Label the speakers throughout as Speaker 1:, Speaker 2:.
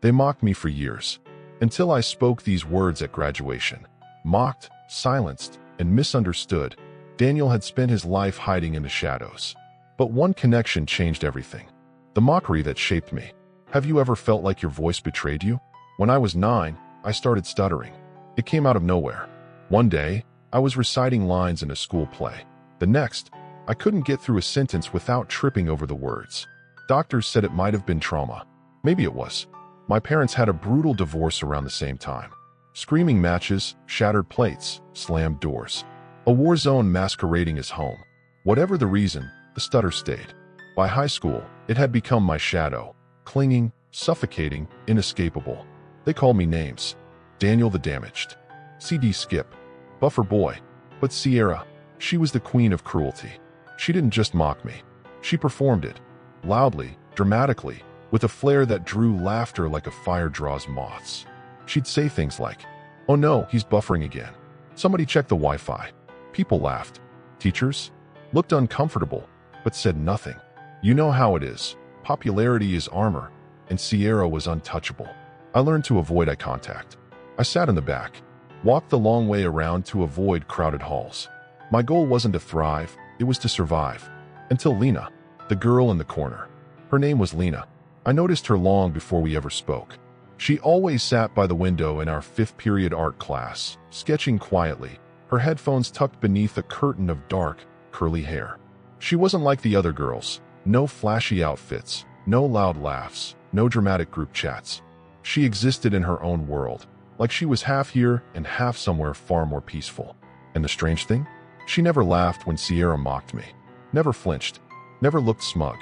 Speaker 1: They mocked me for years, until I spoke these words at graduation. Mocked, silenced, and misunderstood, Daniel had spent his life hiding in the shadows. But one connection changed everything. The mockery that shaped me. Have you ever felt like your voice betrayed you? When I was 9, I started stuttering. It came out of nowhere. One day, I was reciting lines in a school play. The next, I couldn't get through a sentence without tripping over the words. Doctors said it might have been trauma. Maybe it was. My parents had a brutal divorce around the same time. Screaming matches, shattered plates, slammed doors. A war zone masquerading as home. Whatever the reason, the stutter stayed. By high school, it had become my shadow. Clinging, suffocating, inescapable. They called me names. Daniel the Damaged. CD Skip. Buffer Boy. But Sierra, she was the queen of cruelty. She didn't just mock me. She performed it. Loudly, dramatically, with a flair that drew laughter like a fire draws moths. She'd say things like, "Oh no, he's buffering again. Somebody check the Wi-Fi." People laughed. Teachers looked uncomfortable, but said nothing. You know how it is. Popularity is armor, and Sierra was untouchable. I learned to avoid eye contact. I sat in the back, walked the long way around to avoid crowded halls. My goal wasn't to thrive, it was to survive. Until Lena, the girl in the corner. Her name was Lena. I noticed her long before we ever spoke. She always sat by the window in our 5th period art class, sketching quietly, her headphones tucked beneath a curtain of dark, curly hair. She wasn't like the other girls. No flashy outfits, no loud laughs, no dramatic group chats. She existed in her own world, like she was half here and half somewhere far more peaceful. And the strange thing? She never laughed when Sierra mocked me. Never flinched. Never looked smug.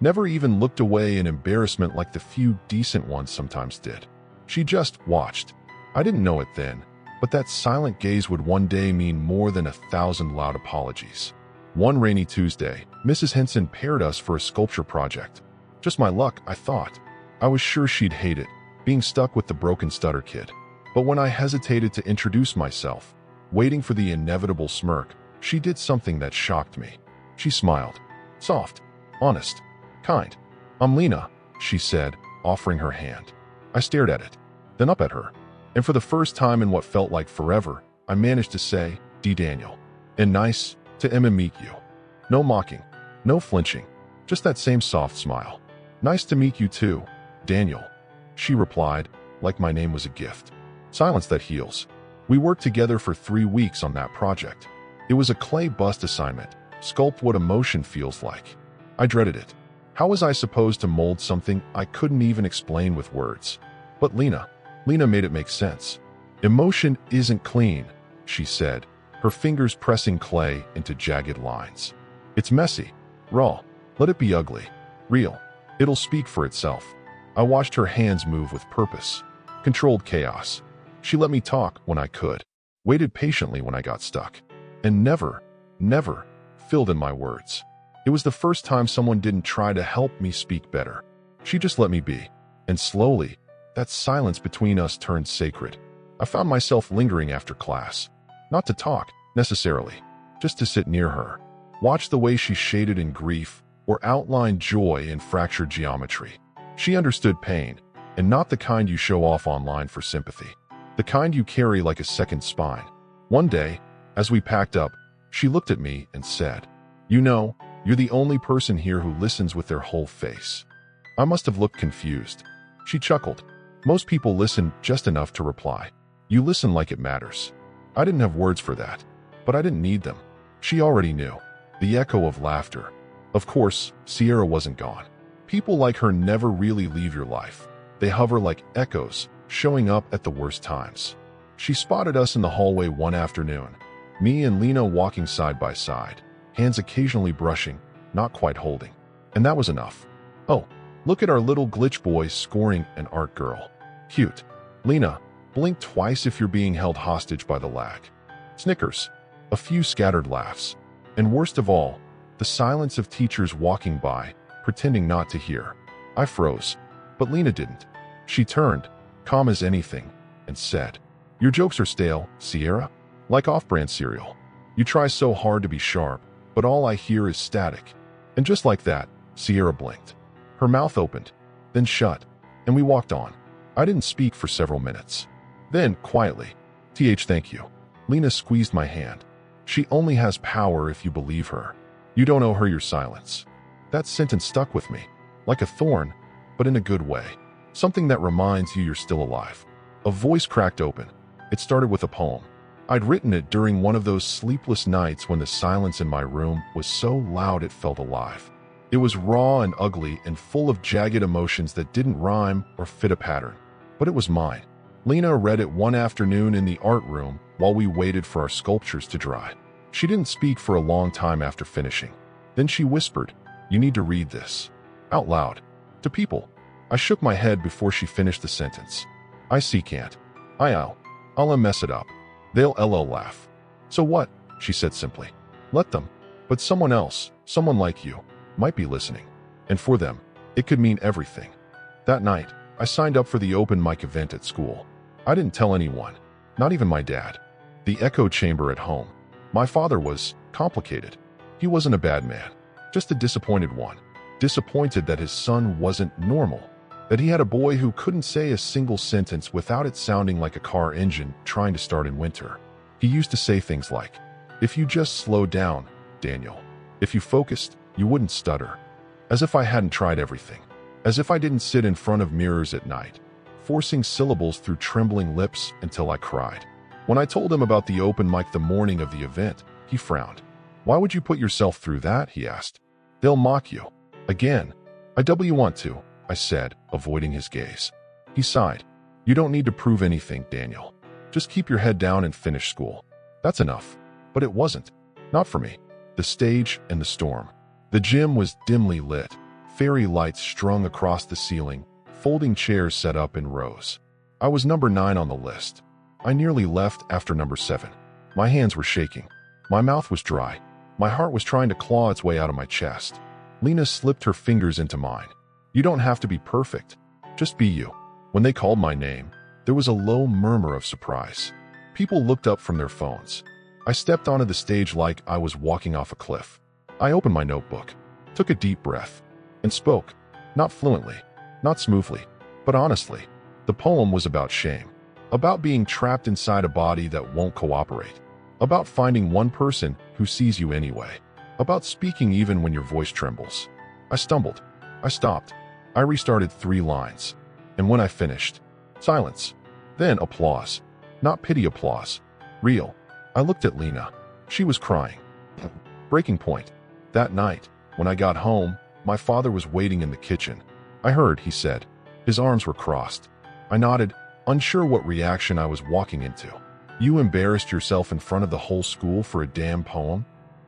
Speaker 1: Never even looked away in embarrassment like the few decent ones sometimes did. She just watched. I didn't know it then, but that silent gaze would one day mean more than 1,000 loud apologies. One rainy Tuesday, Mrs. Henson paired us for a sculpture project. Just my luck, I thought. I was sure she'd hate it, being stuck with the broken stutter kid. But when I hesitated to introduce myself, waiting for the inevitable smirk, she did something that shocked me. She smiled. Soft, honest, kind. "I'm Lena," she said, offering her hand. I stared at it, then up at her. And for the first time in what felt like forever, I managed to say, "D. Daniel." And nice to meet you. No mocking, no flinching, just that same soft smile. "Nice to meet you too, Daniel," she replied, like my name was a gift. Silence that heals. We worked together for 3 weeks on that project. It was a clay bust assignment. Sculpt what emotion feels like. I dreaded it. How was I supposed to mold something I couldn't even explain with words? But Lena made it make sense. "Emotion isn't clean," she said, her fingers pressing clay into jagged lines. "It's messy, raw. Let it be ugly, real. It'll speak for itself." I watched her hands move with purpose. Controlled chaos. She let me talk when I could, waited patiently when I got stuck, and never filled in my words. It was the first time someone didn't try to help me speak better. She just let me be. And slowly, that silence between us turned sacred. I found myself lingering after class. Not to talk, necessarily, just to sit near her. Watch the way she shaded in grief or outlined joy in fractured geometry. She understood pain, and not the kind you show off online for sympathy. The kind you carry like a second spine. One day, as we packed up, she looked at me and said, "You know, you're the only person here who listens with their whole face." I must have looked confused. She chuckled. "Most people listen just enough to reply. You listen like it matters." I didn't have words for that, but I didn't need them. She already knew. The echo of laughter. Of course, Sierra wasn't gone. People like her never really leave your life. They hover like echoes, showing up at the worst times. She spotted us in the hallway one afternoon, me and Lena walking side by side, hands occasionally brushing, not quite holding. And that was enough. "Oh, look at our little glitch boy scoring an art girl. Cute. Lena, blink twice if you're being held hostage by the lag." Snickers. A few scattered laughs. And worst of all, the silence of teachers walking by, pretending not to hear. I froze. But Lena didn't. She turned, calm as anything, and said, "Your jokes are stale, Sierra. Like off-brand cereal. You try so hard to be sharp, but all I hear is static." And just like that, Sierra blinked. Her mouth opened, then shut, and we walked on. I didn't speak for several minutes. Then, quietly, thank you. Lena squeezed my hand. She only has power if you believe her. You don't owe her your silence. That sentence stuck with me, like a thorn, but in a good way. Something that reminds you you're still alive. A voice cracked open. It started with a poem. I'd written it during one of those sleepless nights when the silence in my room was so loud it felt alive. It was raw and ugly and full of jagged emotions that didn't rhyme or fit a pattern. But it was mine. Lena read it one afternoon in the art room while we waited for our sculptures to dry. She didn't speak for a long time after finishing. Then she whispered, "You need to read this." Out loud. To people. I shook my head before she finished the sentence. I see can't. I'll mess it up. They'll laugh. So what? She said simply. Let them. But someone else, someone like you, might be listening. And for them, it could mean everything. That night, I signed up for the open mic event at school. I didn't tell anyone, not even my dad. The echo chamber at home. My father was complicated. He wasn't a bad man, just a disappointed one. Disappointed that his son wasn't normal, that he had a boy who couldn't say a single sentence without it sounding like a car engine trying to start in winter. He used to say things like, "If you just slowed down, Daniel. If you focused, you wouldn't stutter." As if I hadn't tried everything. As if I didn't sit in front of mirrors at night, forcing syllables through trembling lips until I cried. When I told him about the open mic the morning of the event, he frowned. "Why would you put yourself through that?" he asked. "They'll mock you." Again. "I want to," I said, avoiding his gaze. He sighed. "You don't need to prove anything, Daniel. Just keep your head down and finish school. That's enough." But it wasn't. Not for me. The stage and the storm. The gym was dimly lit, fairy lights strung across the ceiling, folding chairs set up in rows. I was number 9 on the list. I nearly left after number 7. My hands were shaking. My mouth was dry. My heart was trying to claw its way out of my chest. Lena slipped her fingers into mine. "You don't have to be perfect. Just be you." When they called my name, there was a low murmur of surprise. People looked up from their phones. I stepped onto the stage like I was walking off a cliff. I opened my notebook, took a deep breath, and spoke. Not fluently, not smoothly, but honestly. The poem was about shame. About being trapped inside a body that won't cooperate. About finding one person who sees you anyway. About speaking even when your voice trembles. I stumbled. I stopped. I restarted 3 lines. And when I finished, silence. Then applause. Not pity applause. Real. I looked at Lena. She was crying. Breaking point. That night, when I got home, my father was waiting in the kitchen. "I heard," he said. His arms were crossed. I nodded, unsure what reaction I was walking into. "You embarrassed yourself in front of the whole school for a damn poem?"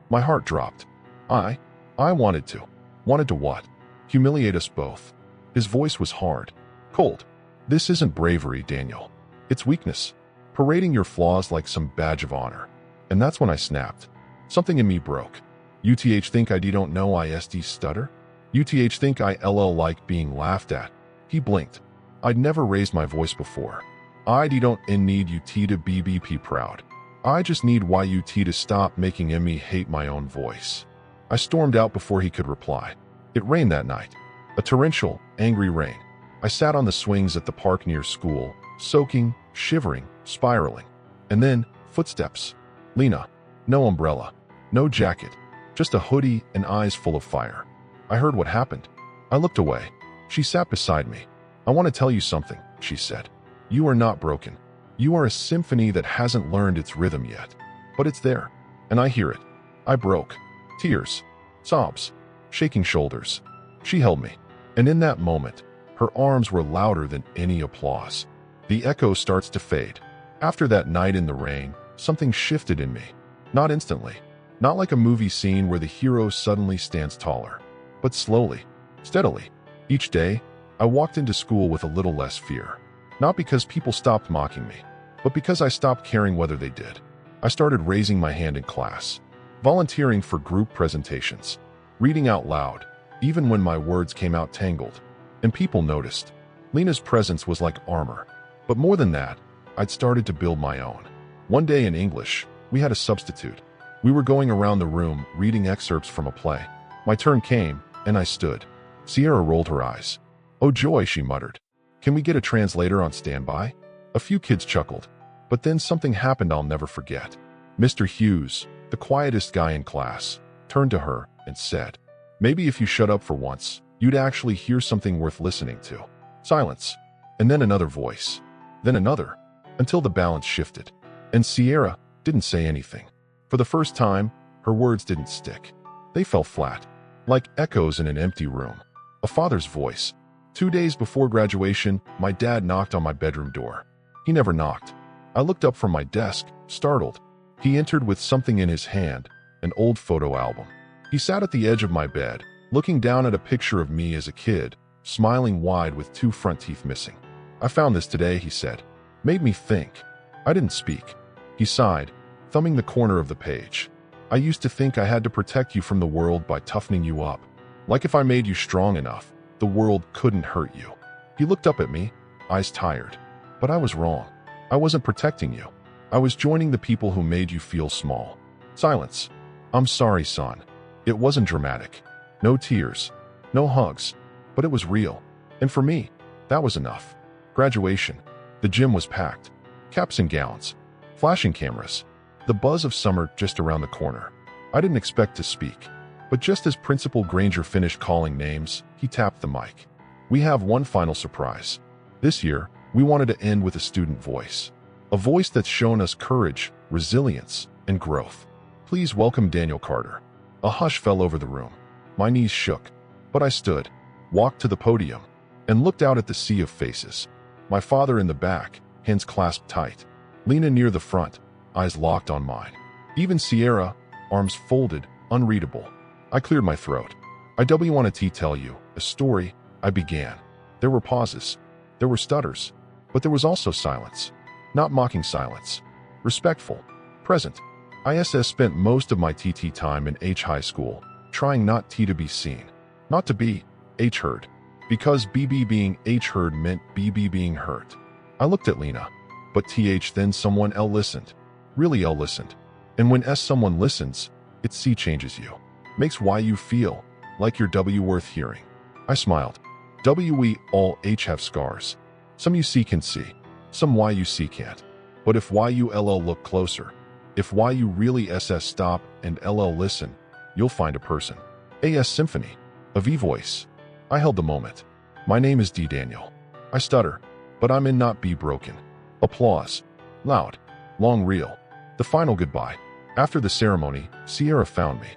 Speaker 1: My heart dropped. I wanted to. Wanted to what? Humiliate us both. His voice was hard. Cold. "This isn't bravery, Daniel. It's weakness. Parading your flaws like some badge of honor." And that's when I snapped. Something in me broke. "UTH think I don't know ISD stutter? UTH think I like being laughed at?" He blinked. I'd never raised my voice before. "I don't need UT to be proud. I just need YUT to stop making me hate my own voice." I stormed out before he could reply. It rained that night. A torrential, angry rain. I sat on the swings at the park near school, soaking, shivering, spiraling. And then, footsteps. Lena. No umbrella. No jacket. Just a hoodie and eyes full of fire. I heard what happened. I looked away. She sat beside me. "I want to tell you something," she said. "You are not broken. You are a symphony that hasn't learned its rhythm yet. But it's there, and I hear it." I broke. Tears. Sobs. Shaking shoulders. She held me. And in that moment, her arms were louder than any applause. The echo starts to fade. After that night in the rain, something shifted in me. Not instantly. Not like a movie scene where the hero suddenly stands taller. But slowly. Steadily. Each day, I walked into school with a little less fear. Not because people stopped mocking me, but because I stopped caring whether they did. I started raising my hand in class, volunteering for group presentations, reading out loud, even when my words came out tangled. And people noticed. Lena's presence was like armor. But more than that, I'd started to build my own. One day in English, we had a substitute. We were going around the room reading excerpts from a play. My turn came, and I stood. Sierra rolled her eyes. "Oh joy," she muttered. Can we get a translator on standby? A few kids chuckled, but then something happened I'll never forget. Mr. Hughes, the quietest guy in class, turned to her and said, "Maybe if you shut up for once, you'd actually hear something worth listening to." Silence. And then another voice. Then another, until the balance shifted. And Sierra didn't say anything. For the first time, her words didn't stick. They fell flat, like echoes in an empty room. A father's voice. 2 days before graduation, my dad knocked on my bedroom door. He never knocked. I looked up from my desk, startled. He entered with something in his hand, an old photo album. He sat at the edge of my bed, looking down at a picture of me as a kid, smiling wide with 2 front teeth missing. "I found this today," he said. "Made me think." I didn't speak. He sighed, thumbing the corner of the page. "I used to think I had to protect you from the world by toughening you up. Like if I made you strong enough, the world couldn't hurt you." He looked up at me, eyes tired. But I was wrong. I wasn't protecting you. I was joining the people who made you feel small. Silence. "I'm sorry, son." It wasn't dramatic. No tears. No hugs. But it was real. And for me, that was enough. Graduation. The gym was packed. Caps and gowns. Flashing cameras. The buzz of summer just around the corner. I didn't expect to speak. But just as Principal Granger finished calling names, he tapped the mic. "We have one final surprise. This year, we wanted to end with a student voice. A voice that's shown us courage, resilience, and growth. Please welcome Daniel Carter." A hush fell over the room. My knees shook. But I stood, walked to the podium, and looked out at the sea of faces. My father in the back, hands clasped tight. Lena near the front, eyes locked on mine. Even Sierra, arms folded, unreadable. I cleared my throat. "I want to tell you a story," I began. There were pauses. There were stutters. But there was also silence. Not mocking silence. Respectful. Present. ISS spent most of my TT time in H high school, trying not T to be seen. Not to be H heard. Because BB being H heard meant BB being hurt. I looked at Lena. But TH then someone L listened. Really L listened. And when S someone listens, it C changes you. Makes Y you feel like your W worth hearing. I smiled. We all H have scars. Some you C can see. Some Y you C can't. But if YULL look closer, if YU really SS stop and LL listen, you'll find a person. AS Symphony. A V voice. I held the moment. "My name is D. Daniel." I stutter. But I'm in not be broken. Applause. Loud. Long reel. The final goodbye. After the ceremony, Sierra found me.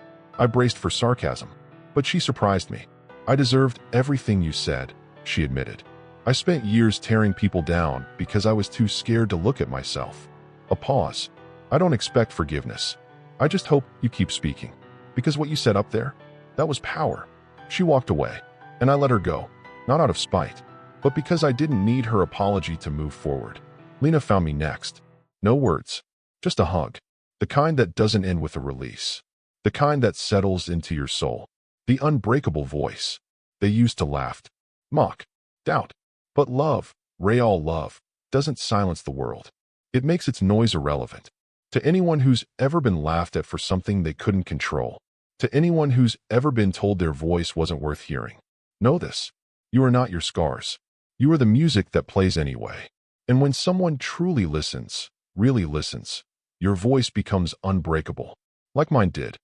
Speaker 1: I braced for sarcasm. But she surprised me. "I deserved everything you said," she admitted. "I spent years tearing people down because I was too scared to look at myself." A pause. "I don't expect forgiveness. I just hope you keep speaking. Because what you said up there, that was power." She walked away, and I let her go, not out of spite, but because I didn't need her apology to move forward. Lena found me next. No words, just a hug. The kind that doesn't end with a release. The kind that settles into your soul. The unbreakable voice. They used to laugh, mock, doubt. But love, real love, doesn't silence the world. It makes its noise irrelevant. To anyone who's ever been laughed at for something they couldn't control. To anyone who's ever been told their voice wasn't worth hearing. Know this. You are not your scars. You are the music that plays anyway. And when someone truly listens, really listens, your voice becomes unbreakable. Like mine did.